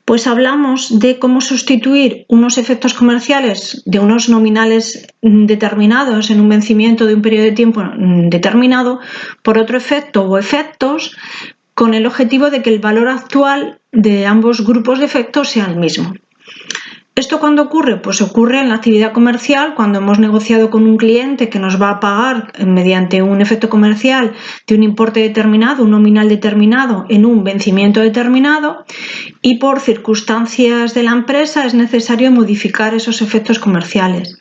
pues hablamos de cómo sustituir unos efectos comerciales de unos nominales determinados en un vencimiento de un periodo de tiempo determinado por otro efecto o efectos con el objetivo de que el valor actual de ambos grupos de efectos sea el mismo. ¿Esto cuándo ocurre? Pues ocurre en la actividad comercial cuando hemos negociado con un cliente que nos va a pagar mediante un efecto comercial de un importe determinado, un nominal determinado en un vencimiento determinado y por circunstancias de la empresa es necesario modificar esos efectos comerciales.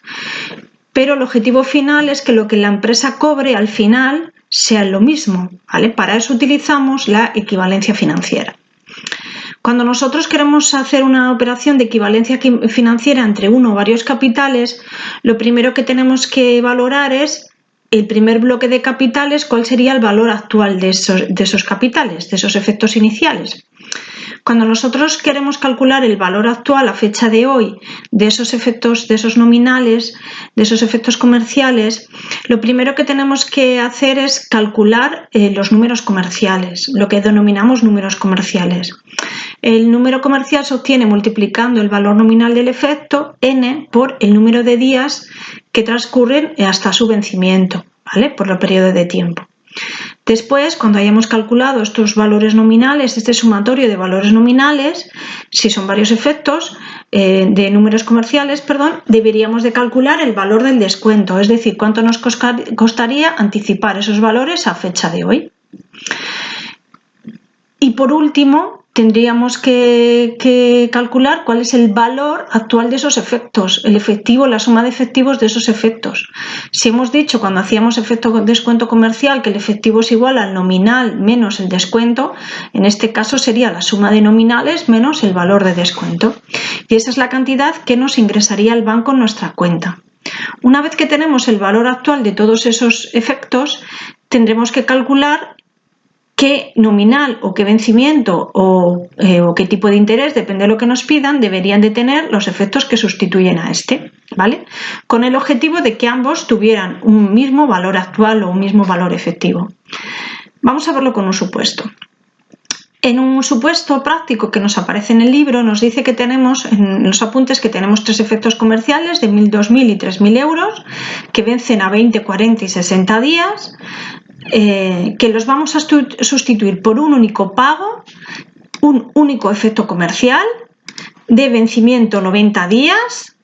Pero el objetivo final es que lo que la empresa cobre al final sea lo mismo, ¿vale? Para eso utilizamos la equivalencia financiera. Cuando nosotros queremos hacer una operación de equivalencia financiera entre uno o varios capitales, lo primero que tenemos que valorar es el primer bloque de capitales, cuál sería el valor actual de esos capitales, de esos efectos iniciales. Cuando nosotros queremos calcular el valor actual a fecha de hoy de esos efectos, de esos nominales, de esos efectos comerciales, lo primero que tenemos que hacer es calcular los números comerciales, lo que denominamos números comerciales. El número comercial se obtiene multiplicando el valor nominal del efecto n por el número de días que transcurren hasta su vencimiento, ¿vale? Por el periodo de tiempo. Después, cuando hayamos calculado estos valores nominales, este sumatorio de valores nominales, si son varios efectos de números comerciales, deberíamos de calcular el valor del descuento, es decir, cuánto nos costaría anticipar esos valores a fecha de hoy. Y por último, tendríamos que calcular cuál es el valor actual de esos efectos, el efectivo, la suma de efectivos de esos efectos. Si hemos dicho cuando hacíamos efecto descuento comercial que el efectivo es igual al nominal menos el descuento, en este caso sería la suma de nominales menos el valor de descuento. Y esa es la cantidad que nos ingresaría el banco en nuestra cuenta. Una vez que tenemos el valor actual de todos esos efectos, tendremos que calcular qué nominal o qué vencimiento o qué tipo de interés, depende de lo que nos pidan, deberían de tener los efectos que sustituyen a este, ¿vale? Con el objetivo de que ambos tuvieran un mismo valor actual o un mismo valor efectivo. Vamos a verlo con un supuesto. En un supuesto práctico que nos aparece en el libro, nos dice que tenemos, en los apuntes, que tenemos tres efectos comerciales de 1.000, 2.000 y 3.000 euros que vencen a 20, 40 y 60 días, que los vamos a sustituir por un único pago, un único efecto comercial de vencimiento 90 días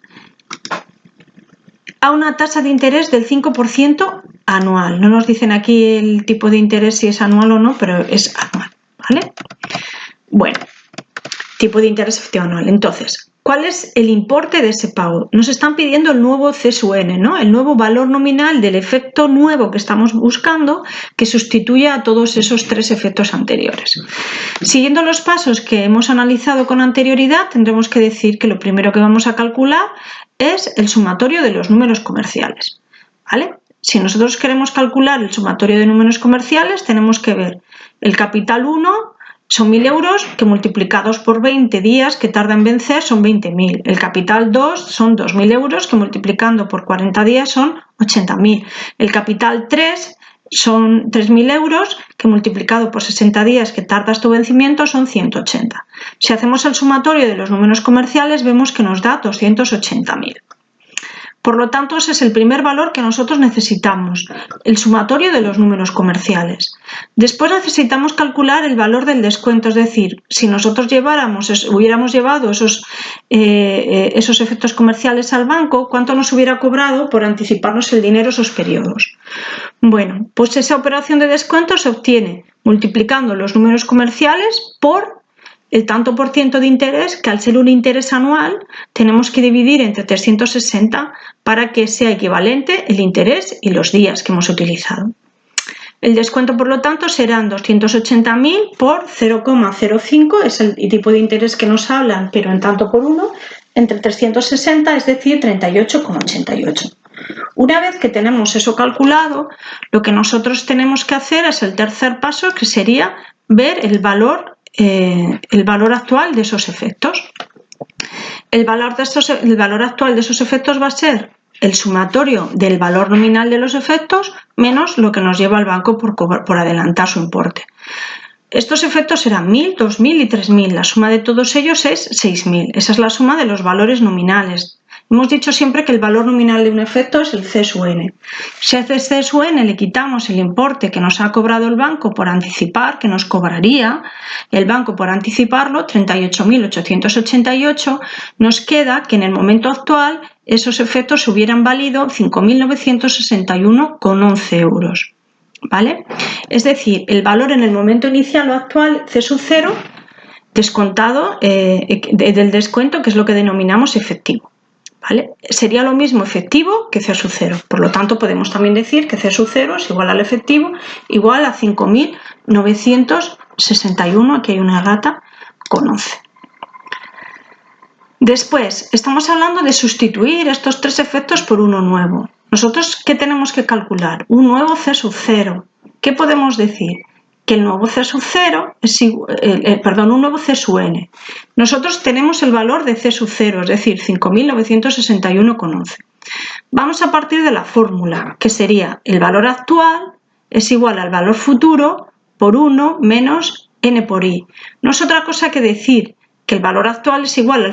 a una tasa de interés del 5% anual. No nos dicen aquí el tipo de interés si es anual o no, pero es anual, ¿vale? Bueno, tipo de interés efectivo anual. Entonces, ¿cuál es el importe de ese pago? Nos están pidiendo el nuevo CSUN, ¿no? El nuevo valor nominal del efecto nuevo que estamos buscando que sustituya a todos esos tres efectos anteriores. Siguiendo los pasos que hemos analizado con anterioridad, tendremos que decir que lo primero que vamos a calcular es el sumatorio de los números comerciales, ¿vale? Si nosotros queremos calcular el sumatorio de números comerciales, tenemos que ver el capital 1, son 1.000 euros que multiplicados por 20 días que tarda en vencer son 20.000. El capital 2 son 2.000 euros que multiplicando por 40 días son 80.000. El capital 3 son 3.000 euros que multiplicado por 60 días que tarda este vencimiento son 180. Si hacemos el sumatorio de los números comerciales vemos que nos da 280.000. Por lo tanto, ese es el primer valor que nosotros necesitamos, el sumatorio de los números comerciales. Después necesitamos calcular el valor del descuento, es decir, si nosotros hubiéramos llevado esos efectos comerciales al banco, ¿cuánto nos hubiera cobrado por anticiparnos el dinero esos periodos? Bueno, pues esa operación de descuento se obtiene multiplicando los números comerciales por el tanto por ciento de interés, que al ser un interés anual tenemos que dividir entre 360 para que sea equivalente el interés y los días que hemos utilizado. El descuento, por lo tanto, serán 280.000 por 0,05, es el tipo de interés que nos hablan, pero en tanto por uno, entre 360, es decir, 38,88. Una vez que tenemos eso calculado, lo que nosotros tenemos que hacer es el tercer paso, que sería ver el valor actual de esos efectos. El valor actual de esos efectos va a ser el sumatorio del valor nominal de los efectos menos lo que nos lleva al banco por adelantar su importe. estos efectos serán 1000, 2000 y 3000. La suma de todos ellos es 6000. Esa es la suma de los valores nominales. Hemos dicho siempre que el valor nominal de un efecto es el C sub n. Si a ese C sub n le quitamos el importe que nos ha cobrado el banco por anticipar, que nos cobraría el banco por anticiparlo, 38.888, nos queda que en el momento actual esos efectos hubieran valido 5.961,11 euros. ¿Vale? Es decir, el valor en el momento inicial o actual, C sub 0, descontado del descuento, que es lo que denominamos efectivo. ¿Vale? Sería lo mismo efectivo que C sub 0, por lo tanto podemos también decir que C sub 0 es igual al efectivo igual a 5.961, aquí hay una errata, con 11. Después, estamos hablando de sustituir estos tres efectos por uno nuevo. Nosotros, ¿qué tenemos que calcular? Un nuevo C sub 0. ¿Qué podemos decir? Que el nuevo C sub 0 es igual, un nuevo C sub n. Nosotros tenemos el valor de C sub 0, es decir, 5.961,11. Vamos a partir de la fórmula, que sería el valor actual es igual al valor futuro por 1 menos n por i. No es otra cosa que decir que el valor actual es igual al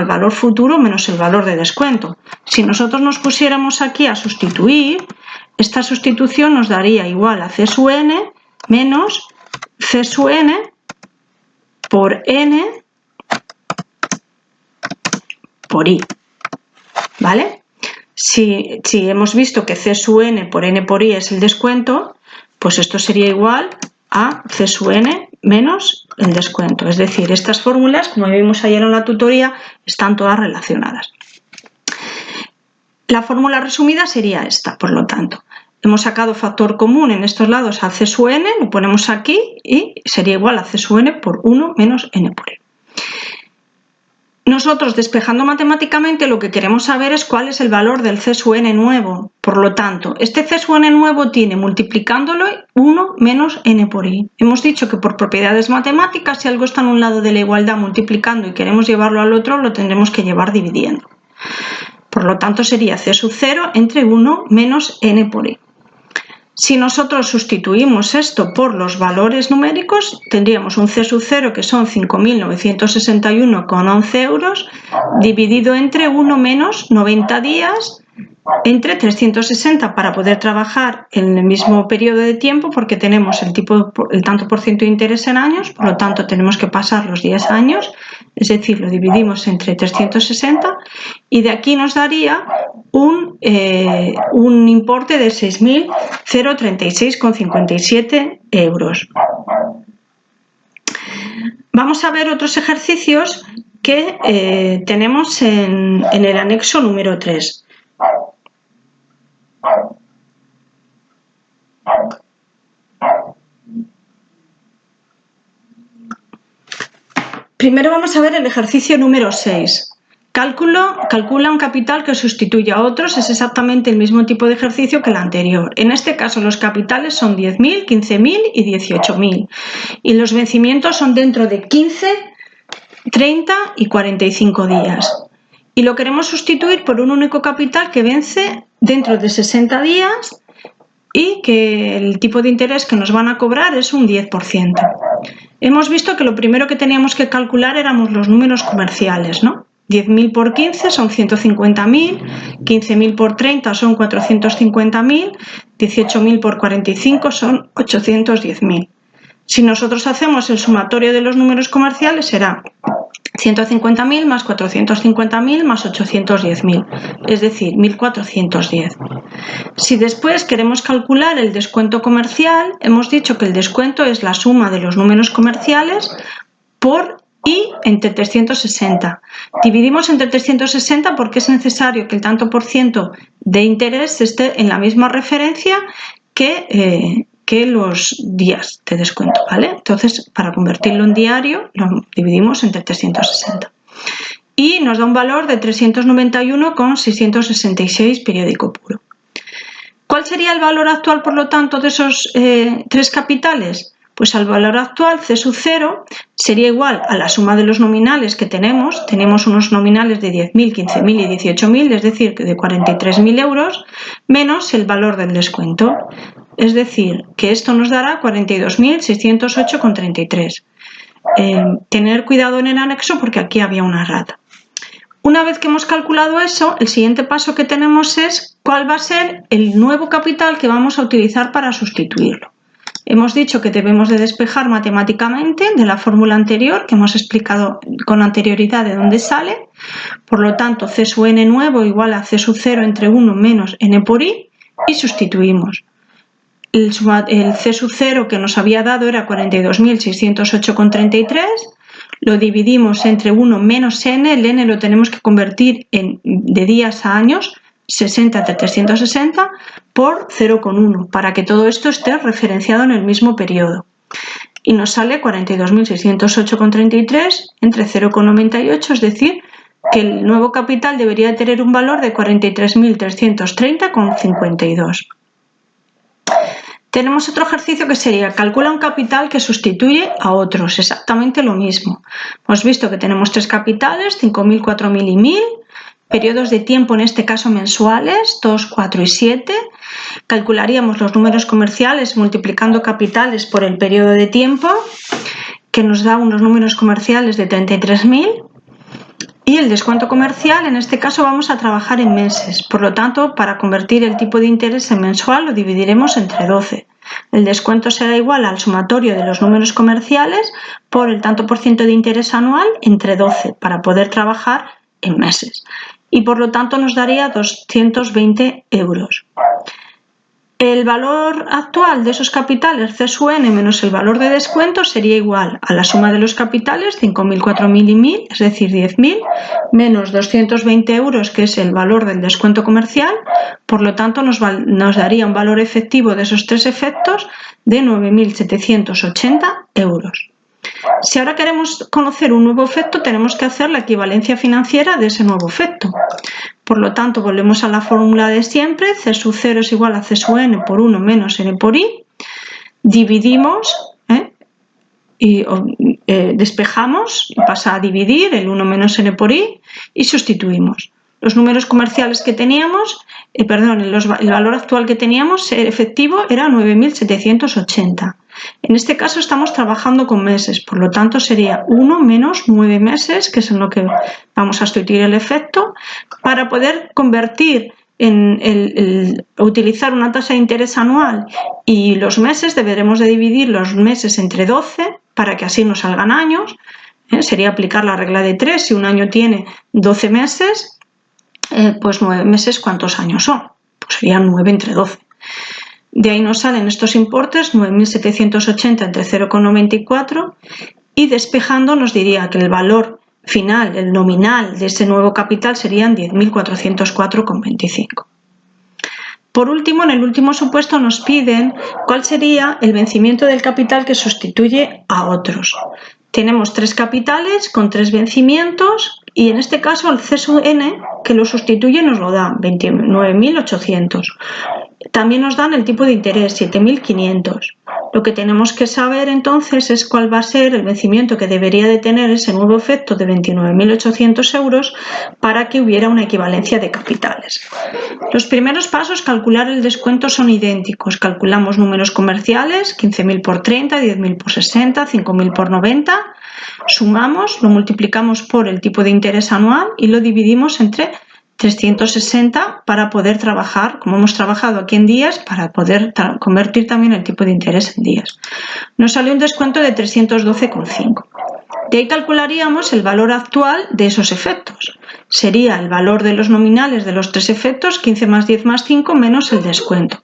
valor futuro menos el valor de descuento. Si nosotros nos pusiéramos aquí a sustituir, esta sustitución nos daría igual a C sub n menos C sub n por n por i. ¿Vale? Si hemos visto que C sub n por n por i es el descuento, pues esto sería igual a C sub n menos el descuento. Es decir, estas fórmulas, como vimos ayer en la tutoría, están todas relacionadas. La fórmula resumida sería esta, por lo tanto. Hemos sacado factor común en estos lados a C sub n, lo ponemos aquí y sería igual a C sub n por 1 menos n por i. Nosotros, despejando matemáticamente, lo que queremos saber es cuál es el valor del C sub n nuevo. Por lo tanto, este C sub n nuevo tiene, multiplicándolo, 1 menos n por i. Hemos dicho que por propiedades matemáticas, si algo está en un lado de la igualdad multiplicando y queremos llevarlo al otro, lo tendremos que llevar dividiendo. Por lo tanto, sería C sub 0 entre 1 menos n por i. Si nosotros sustituimos esto por los valores numéricos, tendríamos un C sub 0 que son 5.961,11 euros, dividido entre 1 menos 90 días, entre 360 para poder trabajar en el mismo periodo de tiempo, porque tenemos el tanto por ciento de interés en años, por lo tanto tenemos que pasar los 10 años, es decir, lo dividimos entre 360 y de aquí nos daría un importe de 6.036,57 euros. Vamos a ver otros ejercicios que tenemos en el anexo número 3. Primero vamos a ver el ejercicio número 6. Calcula un capital que sustituye a otros. Es exactamente el mismo tipo de ejercicio que el anterior. En este caso los capitales son 10.000, 15.000 y 18.000. Y los vencimientos son dentro de 15, 30 y 45 días. Y lo queremos sustituir por un único capital que vence dentro de 60 días y que el tipo de interés que nos van a cobrar es un 10%. Hemos visto que lo primero que teníamos que calcular éramos los números comerciales, ¿no? 10.000 por 15 son 150.000, 15.000 por 30 son 450.000, 18.000 por 45 son 810.000. Si nosotros hacemos el sumatorio de los números comerciales será 150.000 más 450.000 más 810.000, es decir, 1.410. Si después queremos calcular el descuento comercial, hemos dicho que el descuento es la suma de los números comerciales por i entre 360. Dividimos entre 360 porque es necesario que el tanto por ciento de interés esté en la misma referencia que los días de descuento, ¿vale? Entonces, para convertirlo en diario, lo dividimos entre 360. Y nos da un valor de 391,666 periódico puro. ¿Cuál sería el valor actual, por lo tanto, de esos tres capitales? Pues al valor actual, C sub 0, sería igual a la suma de los nominales que tenemos. Tenemos unos nominales de 10.000, 15.000 y 18.000, es decir, de 43.000 euros, menos el valor del descuento. es decir, que esto nos dará 42.608,33. Tener cuidado en el anexo porque aquí había una errata. Una vez que hemos calculado eso, el siguiente paso que tenemos es cuál va a ser el nuevo capital que vamos a utilizar para sustituirlo. Hemos dicho que debemos de despejar matemáticamente de la fórmula anterior que hemos explicado con anterioridad de dónde sale. Por lo tanto, C sub n nuevo igual a C sub 0 entre 1 menos n por i y sustituimos. El C sub 0 que nos había dado era 42.608,33. Lo dividimos entre 1 menos n, el n lo tenemos que convertir de días a años, 60 entre 360 por 0,1 para que todo esto esté referenciado en el mismo periodo. Y nos sale 42.608,33 entre 0,98, es decir, que el nuevo capital debería tener un valor de 43.330,52. Tenemos otro ejercicio que sería calcula un capital que sustituye a otros, exactamente lo mismo. Hemos visto que tenemos tres capitales, 5.000, 4.000 y 1.000. Periodos de tiempo, en este caso mensuales, 2, 4 y 7. Calcularíamos los números comerciales multiplicando capitales por el periodo de tiempo, que nos da unos números comerciales de 33.000. Y el descuento comercial, en este caso vamos a trabajar en meses. Por lo tanto, para convertir el tipo de interés en mensual lo dividiremos entre 12. El descuento será igual al sumatorio de los números comerciales por el tanto por ciento de interés anual entre 12 para poder trabajar en meses. Y por lo tanto nos daría 220 euros. El valor actual de esos capitales C sub n menos el valor de descuento sería igual a la suma de los capitales, 5.000, 4.000 y 1.000, es decir, 10.000, menos 220 euros, que es el valor del descuento comercial. Por lo tanto, nos daría un valor efectivo de esos tres efectos de 9.780 euros. Si ahora queremos conocer un nuevo efecto, tenemos que hacer la equivalencia financiera de ese nuevo efecto. Por lo tanto, volvemos a la fórmula de siempre, C sub 0 es igual a C sub n por 1 menos n por i. Dividimos y despejamos, pasa a dividir el 1 menos n por i y sustituimos. Los números comerciales que teníamos, el valor actual que teníamos efectivo era 9.780. En este caso estamos trabajando con meses, por lo tanto sería 1 menos 9 meses, que es en lo que vamos a sustituir el efecto, para poder convertir utilizar una tasa de interés anual y los meses deberemos de dividir los meses entre 12 para que así nos salgan años. Sería aplicar la regla de 3, si un año tiene 12 meses, pues 9 meses, ¿cuántos años son? Pues serían 9 entre 12. De ahí nos salen estos importes, 9.780 entre 0,94 y despejando nos diría que el valor final, el nominal de ese nuevo capital serían 10.404,25. Por último, en el último supuesto nos piden cuál sería el vencimiento del capital que sustituye a otros. Tenemos tres capitales con tres vencimientos y en este caso el C sub n que lo sustituye nos lo da 29.800. También nos dan el tipo de interés 7.500. Lo que tenemos que saber entonces es cuál va a ser el vencimiento que debería de tener ese nuevo efecto de 29.800 euros para que hubiera una equivalencia de capitales. Los primeros pasos, calcular el descuento, son idénticos. Calculamos números comerciales, 15.000 por 30, 10.000 por 60, 5.000 por 90. Sumamos, lo multiplicamos por el tipo de interés anual y lo dividimos entre 360 para poder trabajar, como hemos trabajado aquí en días, para poder convertir también el tipo de interés en días. Nos sale un descuento de 312,5. De ahí calcularíamos el valor actual de esos efectos. Sería el valor de los nominales de los tres efectos, 15 más 10 más 5 menos el descuento.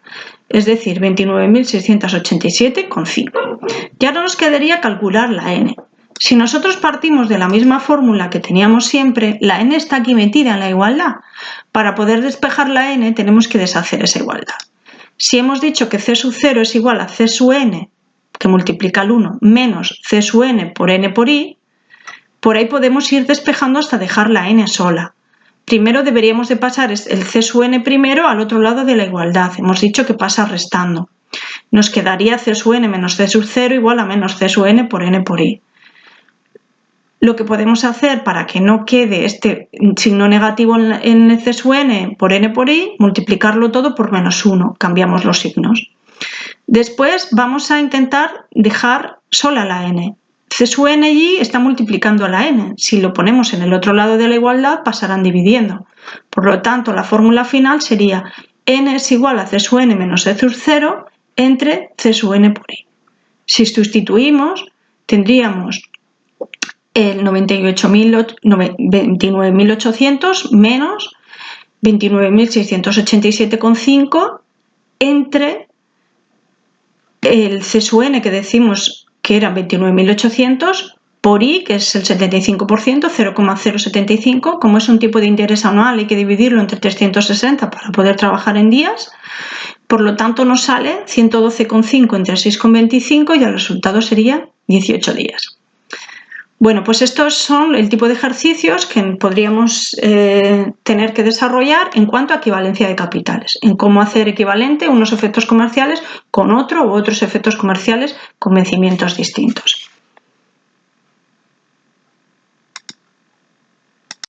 Es decir, 29.687,5. Y ahora nos quedaría calcular la n. Si nosotros partimos de la misma fórmula que teníamos siempre, la n está aquí metida en la igualdad. Para poder despejar la n tenemos que deshacer esa igualdad. Si hemos dicho que C sub 0 es igual a C sub n, que multiplica el 1, menos C sub n por i, por ahí podemos ir despejando hasta dejar la n sola. Primero deberíamos de pasar el C sub n primero al otro lado de la igualdad. Hemos dicho que pasa restando. Nos quedaría C sub n menos C sub 0 igual a menos C sub n por i. Lo que podemos hacer para que no quede este signo negativo en C sub n por i, multiplicarlo todo por menos 1. Cambiamos los signos. Después vamos a intentar dejar sola la n. C sub n y está multiplicando a la n. Si lo ponemos en el otro lado de la igualdad, pasarán dividiendo. Por lo tanto, la fórmula final sería n es igual a C sub n menos C sub 0 entre C sub n por i. Si sustituimos, tendríamos el 29.800 menos 29.687,5 entre el C sub n que decimos que era 29.800 por i, que es el 75%, 0,075. Como es un tipo de interés anual, hay que dividirlo entre 360 para poder trabajar en días. Por lo tanto, nos sale 112,5 entre 6,25 y el resultado sería 18 días. Bueno, pues estos son el tipo de ejercicios que podríamos tener que desarrollar en cuanto a equivalencia de capitales, en cómo hacer equivalente unos efectos comerciales con otro u otros efectos comerciales con vencimientos distintos.